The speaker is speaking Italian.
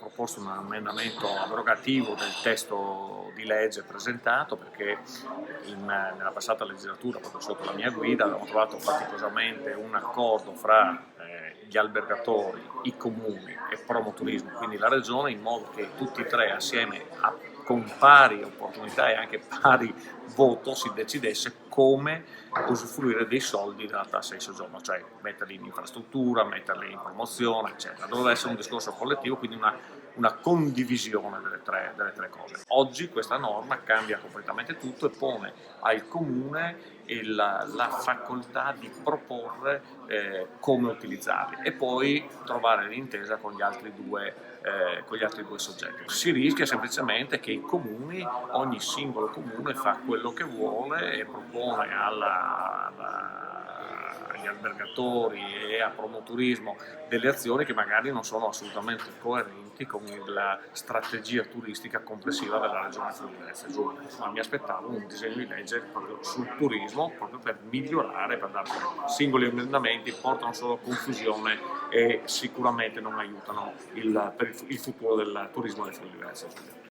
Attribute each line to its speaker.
Speaker 1: proposto un emendamento abrogativo del testo di legge presentato, perché nella passata legislatura, proprio sotto la mia guida, avevamo trovato faticosamente un accordo fra gli albergatori, i comuni e Promoturismo, quindi la regione, in modo che tutti e tre assieme con pari opportunità e anche pari voto si decidesse come usufruire dei soldi della tassa di soggiorno, cioè metterli in infrastruttura, metterli in promozione, eccetera. Doveva essere un discorso collettivo, quindi una condivisione delle tre cose. Oggi questa norma cambia completamente tutto e pone al comune la facoltà di proporre come utilizzarli e poi trovare l'intesa con gli altri due soggetti. Si rischia semplicemente che ogni singolo comune fa quello che vuole e propone agli albergatori e a Promoturismo delle azioni che magari non sono assolutamente coerenti con la strategia turistica complessiva della regione Friuli-Venezia Giulia. Ma mi aspettavo un disegno di legge proprio sul turismo, proprio per migliorare, per dare singoli emendamenti, portano solo confusione e sicuramente non aiutano il futuro del turismo del Friuli-Venezia Giulia.